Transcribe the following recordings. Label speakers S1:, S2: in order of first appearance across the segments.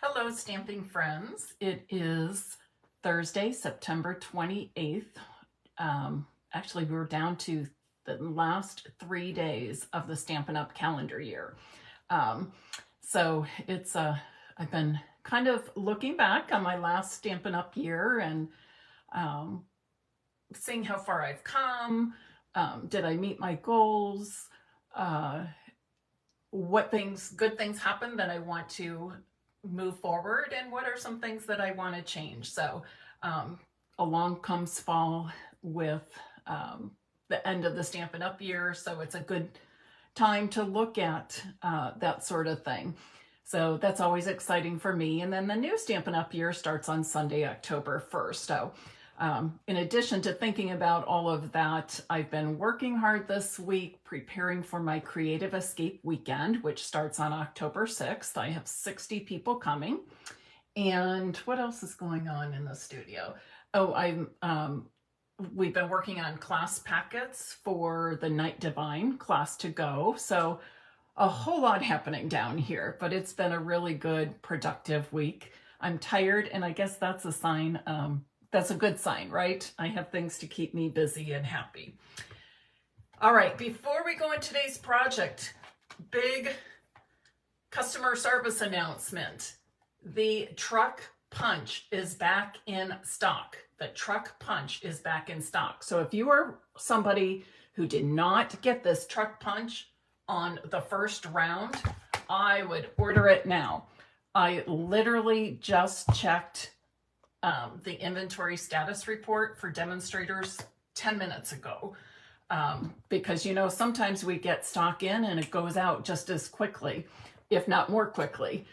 S1: Hello, stamping friends. It is Thursday, September 28th. Actually, we're down to the last 3 days of the Stampin' Up! Calendar year. So it's I've been kind of looking back on my last Stampin' Up! Year and seeing how far I've come. Did I meet my goals? What good things happened that I want to move forward, and what are some things that I want to change. So along comes fall with the end of the Stampin' Up! Year, so it's a good time to look at that sort of thing. So that's always exciting for me. And then the new Stampin' Up! Year starts on Sunday, October 1st. So in addition to thinking about all of that, I've been working hard this week preparing for my Creative Escape weekend, which starts on October 6th. I have 60 people coming. And what else is going on in the studio? Oh, we've been working on class packets for the Night Divine class to go. So a whole lot happening down here, but it's been a really good, productive week. I'm tired, and I guess that's a sign. That's a good sign, right? I have things to keep me busy and happy. All right, before we go into today's project, big customer service announcement. The truck punch is back in stock. The truck punch is back in stock. So if you are somebody who did not get this truck punch on the first round, I would order it now. I literally just checked the inventory status report for demonstrators 10 minutes ago. Because, you know, sometimes we get stock in and it goes out just as quickly, if not more quickly.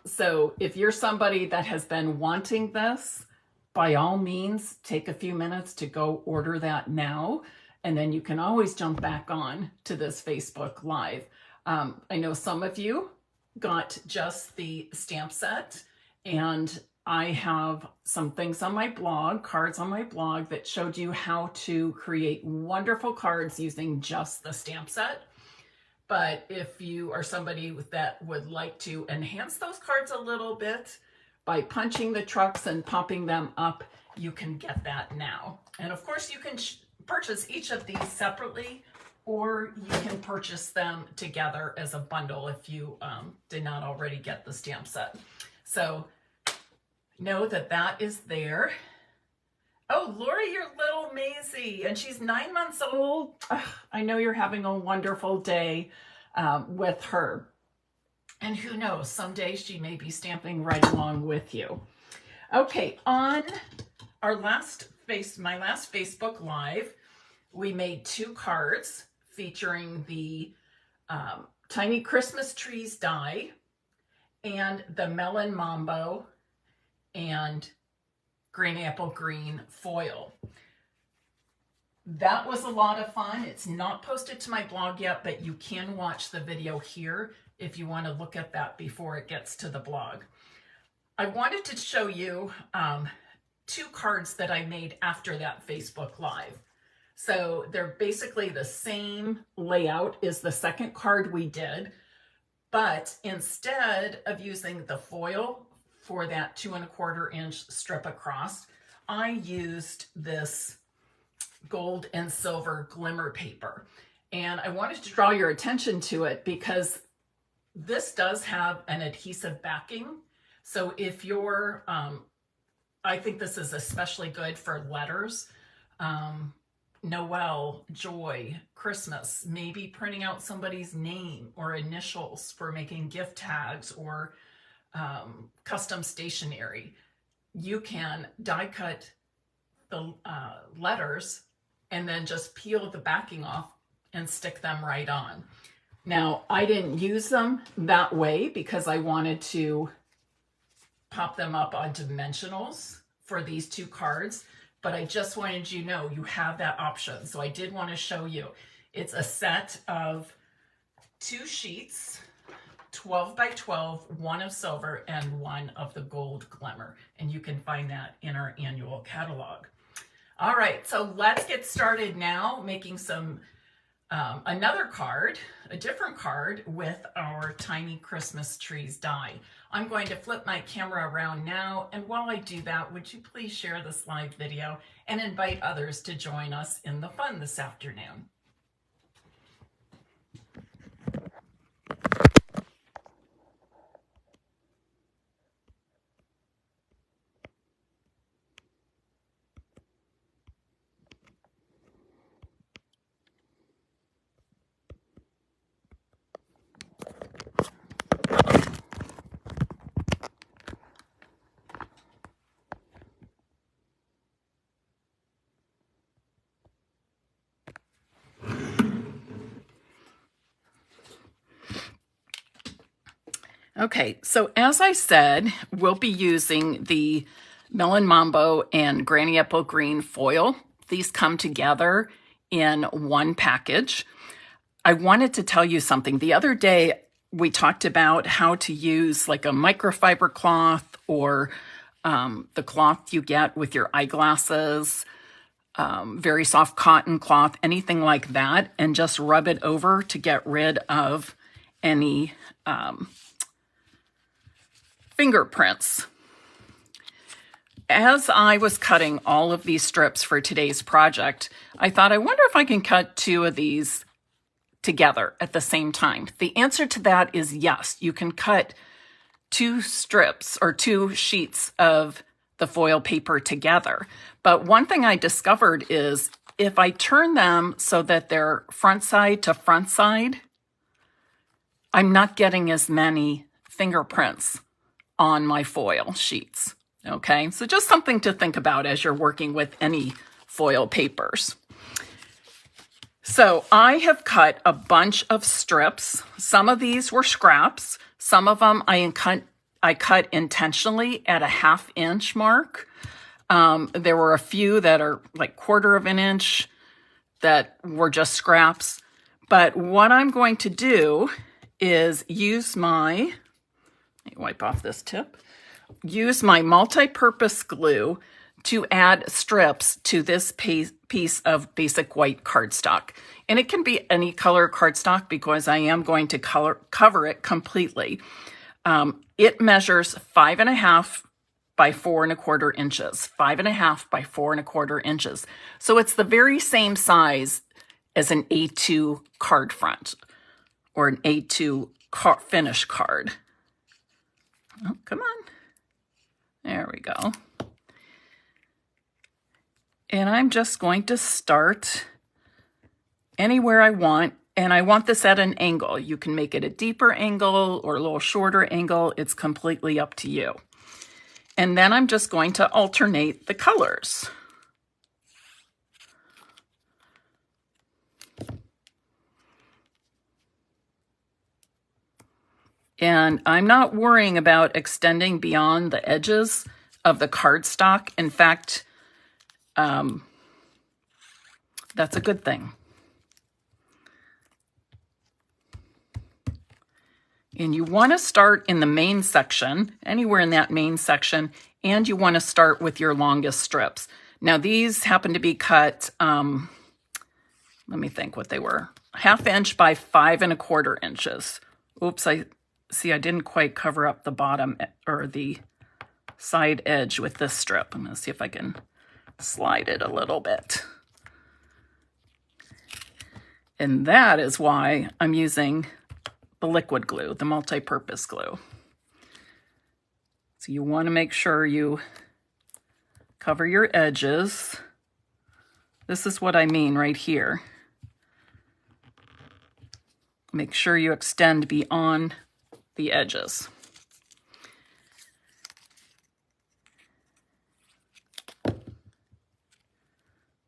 S1: So if you're somebody that has been wanting this, by all means, take a few minutes to go order that now. And then you can always jump back on to this Facebook Live. I know some of you got just the stamp set, and I have some things on my blog, cards on my blog, that showed you how to create wonderful cards using just the stamp set. But if you are somebody that would like to enhance those cards a little bit by punching the trucks and popping them up, you can get that now. And of course, you can purchase each of these separately, or you can purchase them together as a bundle if you did not already get the stamp set. So know that that is there. Oh, Lori, your little Maisie, and she's 9 months old. Ugh, I know you're having a wonderful day with her. And who knows, someday she may be stamping right along with you. Okay, on our my last Facebook Live, we made 2 cards featuring the Tiny Christmas Trees die and the Melon Mambo and Green Apple Green foil. That was a lot of fun. It's not posted to my blog yet, but you can watch the video here if you want to look at that before it gets to the blog. I wanted to show you 2 cards that I made after that Facebook Live. So they're basically the same layout as the second card we did, but instead of using the foil for that 2 1/4 inch strip across, I used this gold and silver glimmer paper. And I wanted to draw your attention to it because this does have an adhesive backing. So if you're, I think this is especially good for letters, Noel, Joy, Christmas, maybe printing out somebody's name or initials for making gift tags or custom stationery. You can die cut the letters and then just peel the backing off and stick them right on. Now, I didn't use them that way because I wanted to pop them up on dimensionals for these 2 cards, but I just wanted you to know you have that option. So I did want to show you. It's a set of 2 sheets, 12 by 12, 1 of silver and 1 of the gold glimmer. And you can find that in our annual catalog. All right, so let's get started now making some another card, a different card with our tiny Christmas trees die. I'm going to flip my camera around now, and while I do that, would you please share this live video and invite others to join us in the fun this afternoon? Okay, so as I said, we'll be using the Melon Mambo and Granny Apple Green foil. These come together in one package. I wanted to tell you something. The other day, we talked about how to use like a microfiber cloth or the cloth you get with your eyeglasses, very soft cotton cloth, anything like that, and just rub it over to get rid of any fingerprints. As I was cutting all of these strips for today's project, I thought, I wonder if I can cut two of these together at the same time. The answer to that is yes. You can cut two strips or two sheets of the foil paper together. But one thing I discovered is if I turn them so that they're front side to front side, I'm not getting as many fingerprints on my foil sheets. Okay, so just something to think about as you're working with any foil papers. So I have cut a bunch of strips. Some of these were scraps. Some of them I cut intentionally at a 1/2 inch mark. There were a few that are like 1/4 of an inch that were just scraps. But what I'm going to do is use my, let me wipe off this tip, use my multi-purpose glue to add strips to this piece of basic white cardstock. And it can be any color cardstock because I am going to cover it completely. It measures 5.5 by 4.25 inches, 5.5 by 4.25 inches. So it's the very same size as an A2 card front or an A2 finish card. Oh, come on. There we go. And I'm just going to start anywhere I want. And I want this at an angle. You can make it a deeper angle or a little shorter angle. It's completely up to you. And then I'm just going to alternate the colors. And I'm not worrying about extending beyond the edges of the cardstock. In fact, that's a good thing. And you want to start in the main section, anywhere in that main section, and you want to start with your longest strips. Now these happen to be cut, let me think what they were, 1/2 inch by 5.25 inches. Oops, I didn't quite cover up the bottom or the side edge with this strip. I'm going to see if I can slide it a little bit. And that is why I'm using the liquid glue, the multi-purpose glue. So you want to make sure you cover your edges. This is what I mean right here. Make sure you extend beyond the edges.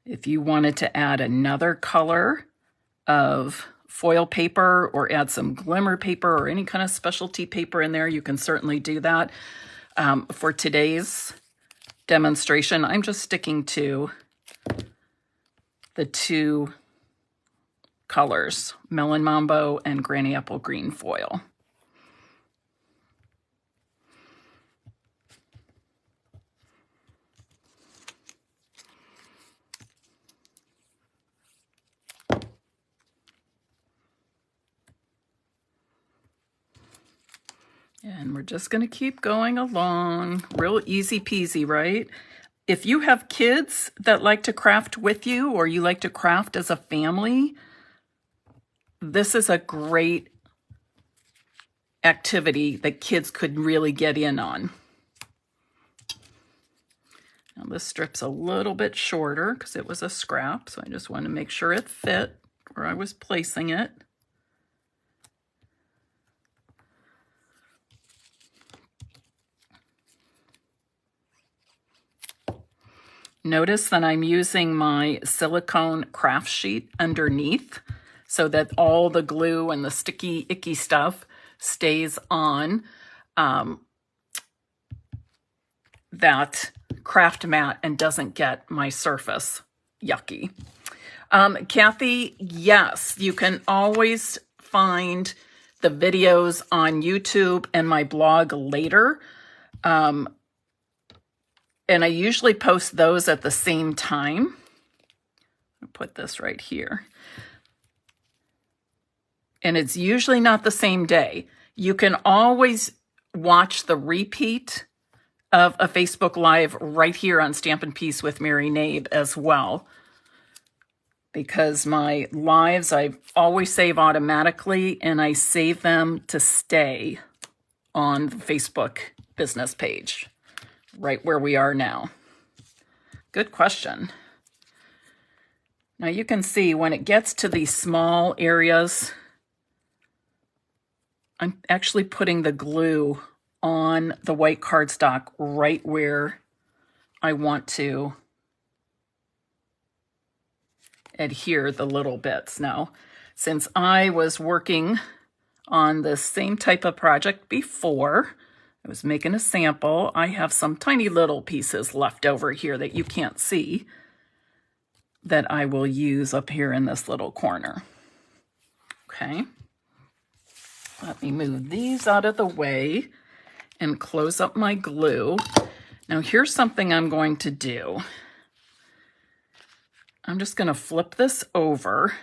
S1: If you wanted to add another color of foil paper or add some glimmer paper or any kind of specialty paper in there, you can certainly do that. For today's demonstration, I'm just sticking to the two colors, Melon Mambo and Granny Apple Green foil. And we're just going to keep going along. Real easy peasy, right? If you have kids that like to craft with you, or you like to craft as a family, this is a great activity that kids could really get in on. Now this strip's a little bit shorter because it was a scrap, so I just want to make sure it fit where I was placing it. Notice that I'm using my silicone craft sheet underneath so that all the glue and the sticky, icky stuff stays on that craft mat and doesn't get my surface yucky. Kathy, yes, you can always find the videos on YouTube and my blog later. And I usually post those at the same time. I'll put this right here. And it's usually not the same day. You can always watch the repeat of a Facebook Live right here on Stampin' Peace with Mary Knabe as well. Because my lives, I always save automatically, and I save them to stay on the Facebook business page. Right where we are now. Good question. Now you can see when it gets to these small areas, I'm actually putting the glue on the white cardstock right where I want to adhere the little bits. Now, since I was working on the same type of project before, I was making a sample. I have some tiny little pieces left over here that you can't see that I will use up here in this little corner. Okay. Let me move these out of the way and close up my glue. Now here's something I'm going to do. I'm just going to flip this over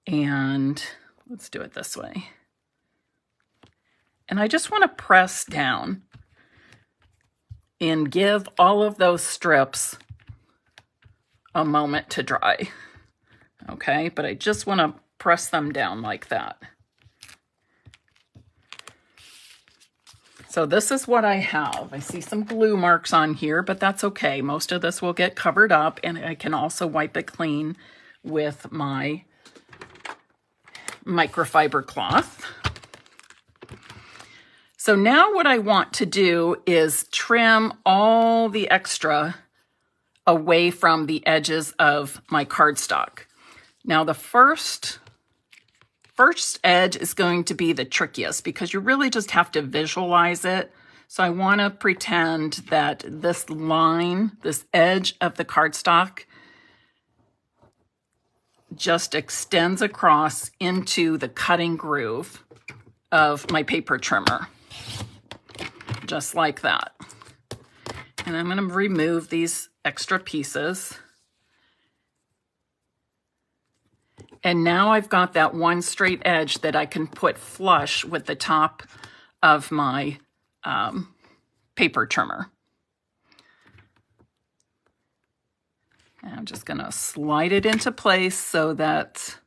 S1: and let's do it this way. And I just want to press down and give all of those strips a moment to dry. Okay, but I just want to press them down like that. So this is what I have. I see some glue marks on here, but that's okay. Most of this will get covered up, and I can also wipe it clean with my microfiber cloth. So now what I want to do is trim all the extra away from the edges of my cardstock. Now the first edge is going to be the trickiest because you really just have to visualize it. So I want to pretend that this line, this edge of the cardstock just extends across into the cutting groove of my paper trimmer. Just like that. And I'm going to remove these extra pieces. And now I've got that one straight edge that I can put flush with the top of my paper trimmer. And I'm just going to slide it into place so that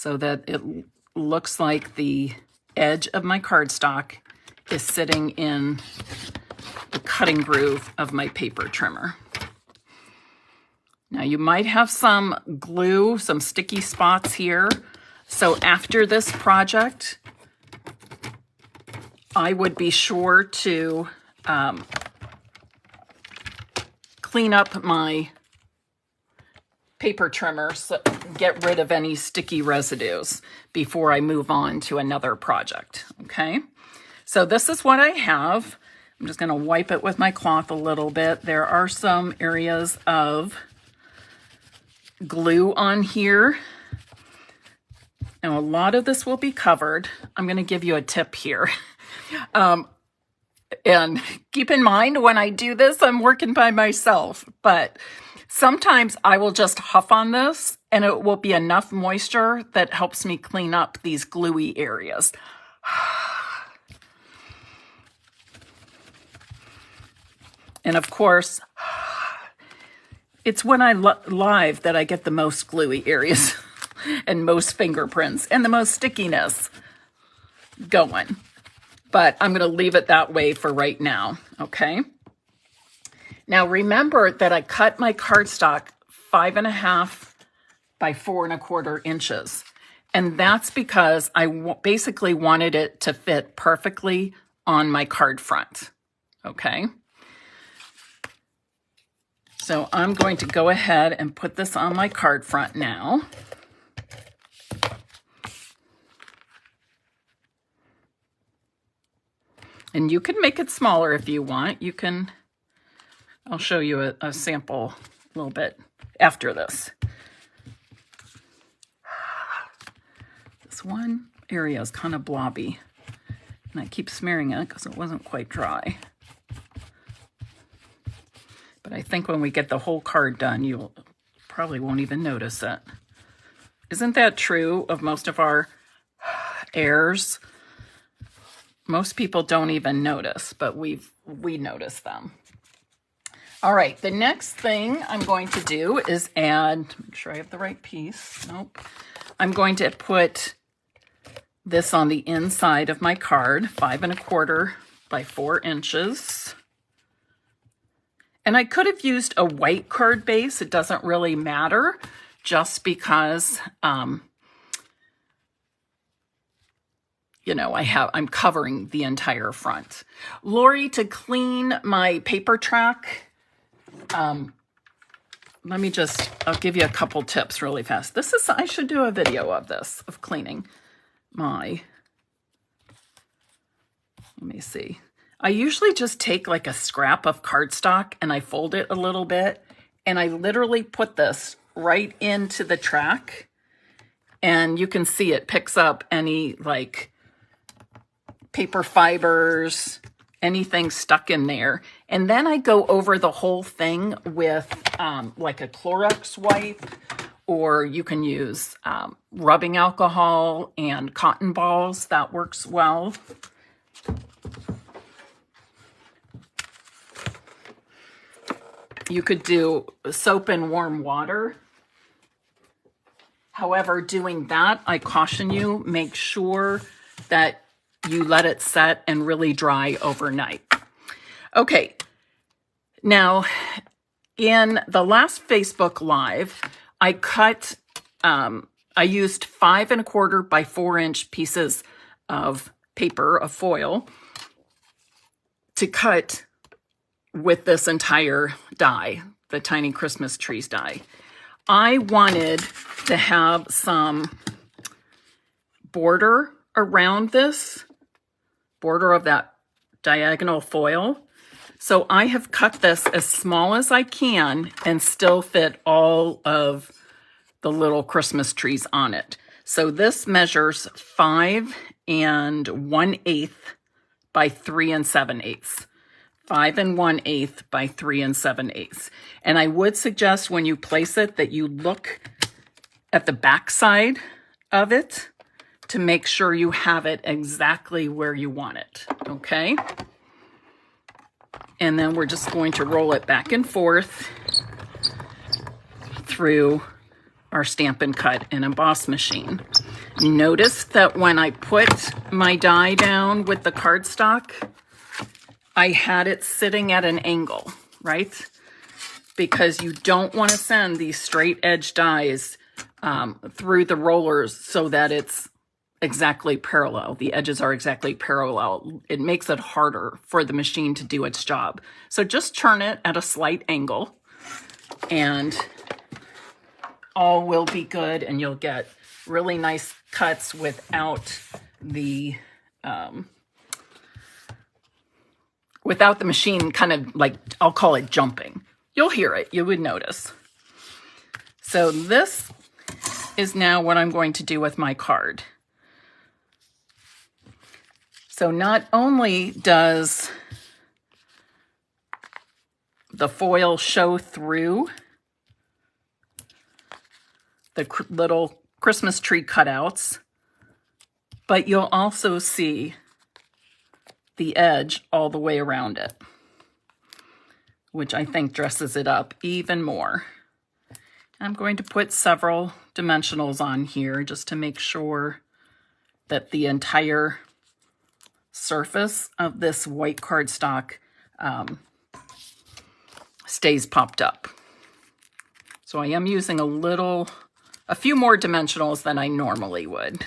S1: it looks like the edge of my cardstock is sitting in the cutting groove of my paper trimmer. Now you might have some glue, some sticky spots here. So after this project, I would be sure to clean up my paper trimmer, so get rid of any sticky residues before I move on to another project, okay? So this is what I have. I'm just gonna wipe it with my cloth a little bit. There are some areas of glue on here. Now a lot of this will be covered. I'm gonna give you a tip here. And keep in mind when I do this, I'm working by myself, but Sometimes I will just huff on this and it will be enough moisture that helps me clean up these gluey areas. And of course, it's when I live that I get the most gluey areas and most fingerprints and the most stickiness going. But I'm going to leave it that way for right now, okay? Now remember that I cut my cardstock 5.5 by 4.25 inches. And that's because I basically wanted it to fit perfectly on my card front, okay? So I'm going to go ahead and put this on my card front now. And you can make it smaller if you want. You can, I'll show you a sample a little bit after this. This one area is kind of blobby, and I keep smearing it because it wasn't quite dry. But I think when we get the whole card done, you probably won't even notice it. Isn't that true of most of our errors? Most people don't even notice, but we notice them. All right, the next thing I'm going to do is add, make sure I have the right piece. Nope. I'm going to put this on the inside of my card, 5.25 by 4 inches. And I could have used a white card base. It doesn't really matter, just because, you know, I'm covering the entire front. Lori, to clean my paper track, I'll give you a couple tips really fast. I should do a video of this, of cleaning my, let me see. I usually just take like a scrap of cardstock and I fold it a little bit and I literally put this right into the track, and you can see it picks up any like paper fibers, anything stuck in there. And then I go over the whole thing with like a Clorox wipe, or you can use rubbing alcohol and cotton balls. That works well. You could do soap and warm water. However, doing that, I caution you, make sure that you let it set and really dry overnight. Okay, now in the last Facebook Live, I used 5.25 by 4 inch pieces of paper, of foil, to cut with this entire die, the Tiny Christmas Trees die. I wanted to have some border around this, border of that diagonal foil. So I have cut this as small as I can and still fit all of the little Christmas trees on it. So this measures 5 1/8 by 3 7/8. 5 1/8 by 3 7/8. And I would suggest when you place it that you look at the back side of it to make sure you have it exactly where you want it, okay? And then we're just going to roll it back and forth through our Stampin' Cut and Emboss machine. Notice that when I put my die down with the cardstock, I had it sitting at an angle, right? Because you don't want to send these straight edge dies through the rollers so that it's exactly parallel. The edges are exactly parallel. It makes it harder for the machine to do its job. So just turn it at a slight angle and all will be good, and you'll get really nice cuts without the machine kind of like, I'll call it jumping. You'll hear it, you would notice. So this is now what I'm going to do with my card. So not only does the foil show through the little Christmas tree cutouts, but you'll also see the edge all the way around it, which I think dresses it up even more. I'm going to put several dimensionals on here just to make sure that the entire surface of this white cardstock stays popped up. So I am using a few more dimensionals than I normally would.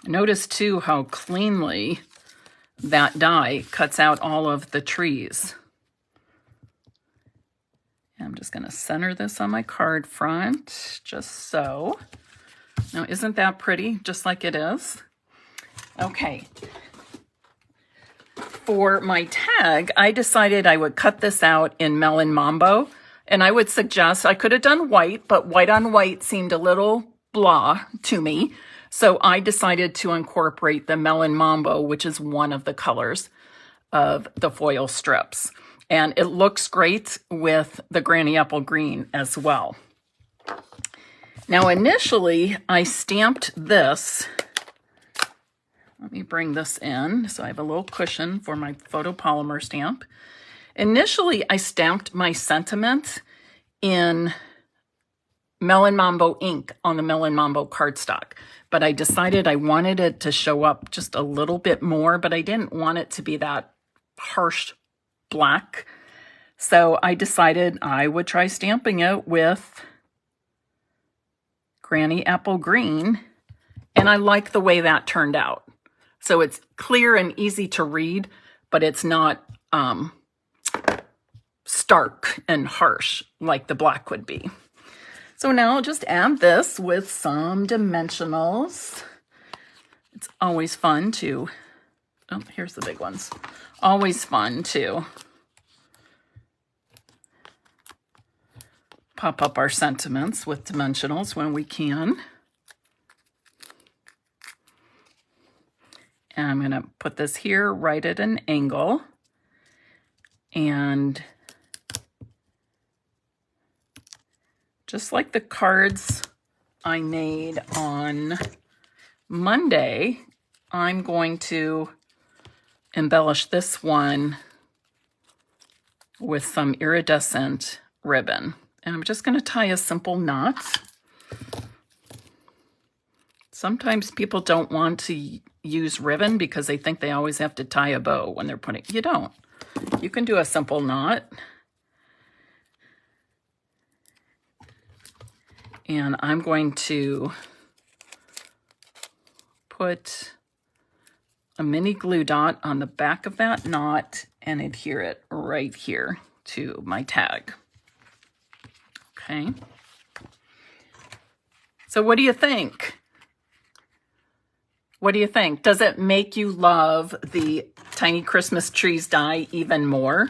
S1: Notice too how cleanly that die cuts out all of the trees. I'm just going to center this on my card front, just so. Now, isn't that pretty, just like it is? Okay. For my tag, I decided I would cut this out in Melon Mambo, and I would suggest, I could have done white, but white on white seemed a little blah to me. So I decided to incorporate the Melon Mambo, which is one of the colors of the foil strips. And it looks great with the Granny Apple Green as well. Now, initially, I stamped this. Let me bring this in so I have a little cushion for my photopolymer stamp. Initially, I stamped my sentiment in Melon Mambo ink on the Melon Mambo cardstock. But I decided I wanted it to show up just a little bit more, but I didn't want it to be that harsh black. So I decided I would try stamping it with Granny Apple Green, and I like the way that turned out. So it's clear and easy to read, but it's not stark and harsh like the black would be. So now I'll just add this with some dimensionals. It's always fun to, oh, here's the big ones. Always fun to pop up our sentiments with dimensionals when we can. And I'm going to put this here right at an angle. And just like the cards I made on Monday, I'm going to embellish this one with some iridescent ribbon. And I'm just going to tie a simple knot. Sometimes people don't want to use ribbon because they think they always have to tie a bow when they're putting, you don't. You can do a simple knot. And I'm going to put a mini glue dot on the back of that knot and adhere it right here to my tag. Okay. So what do you think? What do you think? Does it make you love the Tiny Christmas Trees die even more?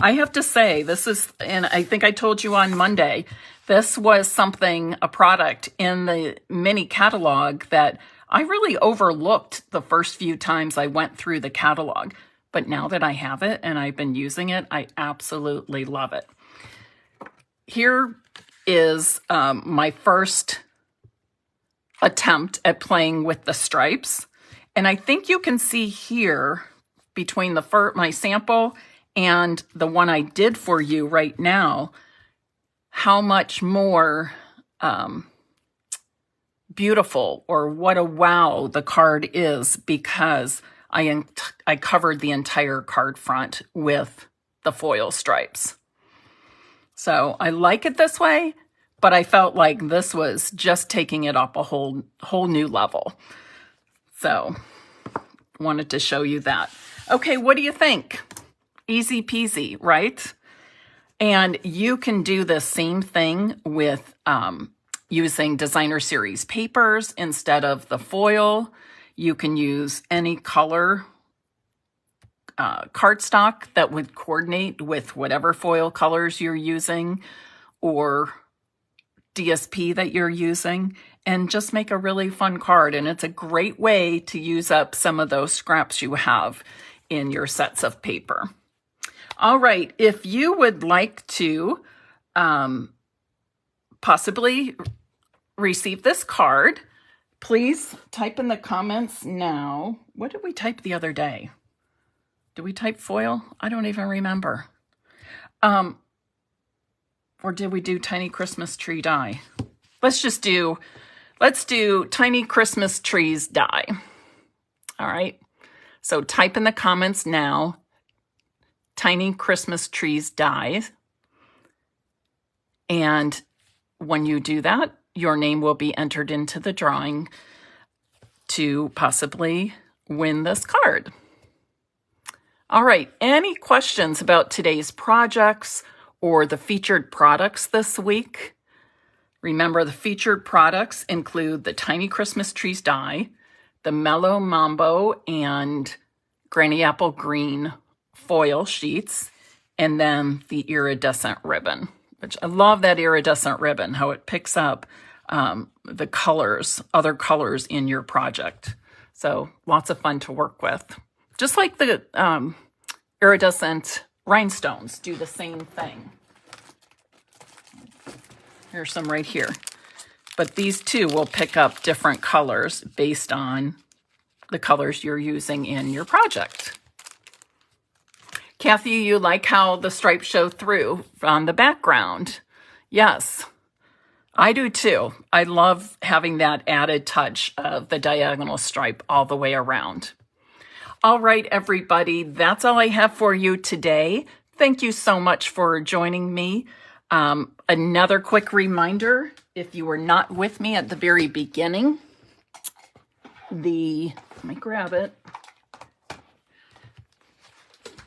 S1: I have to say, this is, and I think I told you on Monday, this was something, a product in the mini catalog that I really overlooked the first few times I went through the catalog. But now that I have it and I've been using it, I absolutely love it. Here is my first attempt at playing with the stripes. And I think you can see here between my sample and the one I did for you right now, how much more beautiful or what a wow the card is because I covered the entire card front with the foil stripes. So I like it this way, but I felt like this was just taking it up a whole new level. So wanted to show you that. Okay, what do you think? Easy peasy, right? And you can do the same thing with using designer series papers instead of the foil. You can use any color cardstock that would coordinate with whatever foil colors you're using, or DSP that you're using and just make a really fun card. And it's a great way to use up some of those scraps you have in your sets of paper. All right, if you would like to possibly receive this card, please type in the comments now. What did we type the other day? Did we type foil? I don't even remember. Or did we do tiny Christmas tree die? Let's do tiny Christmas trees die. All right. So type in the comments now, tiny Christmas trees die. And when you do that, your name will be entered into the drawing to possibly win this card. All right. Any questions about today's projects or the featured products this week? Remember, the featured products include the Tiny Christmas Trees die, the Melon, Mambo, and Granny Apple Green foil sheets, and then the iridescent ribbon, which I love that iridescent ribbon, how it picks up the colors, other colors in your project. So lots of fun to work with. Just like the iridescent rhinestones do the same thing. Here's some right here. But these two will pick up different colors based on the colors you're using in your project. Kathy, you like how the stripes show through on the background? Yes, I do too. I love having that added touch of the diagonal stripe all the way around. All right, everybody, that's all I have for you today. Thank you so much for joining me. Another quick reminder, if you were not with me at the very beginning, let me grab it.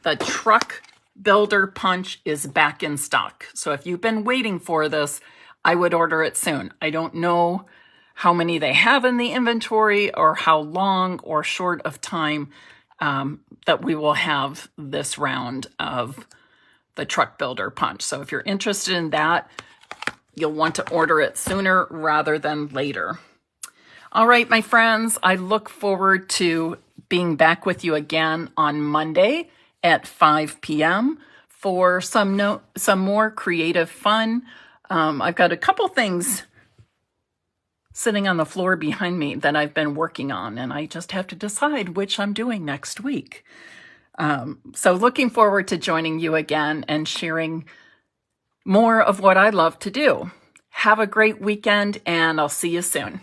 S1: The Truck Builder Punch is back in stock. So if you've been waiting for this, I would order it soon. I don't know how many they have in the inventory or how long or short of time that we will have this round of the Truck Builder Punch. So if you're interested in that, you'll want to order it sooner rather than later. All right, my friends, I look forward to being back with you again on Monday at 5 p.m. for some more creative fun. I've got a couple things sitting on the floor behind me that I've been working on, and I just have to decide which I'm doing next week. So looking forward to joining you again and sharing more of what I love to do. Have a great weekend, and I'll see you soon.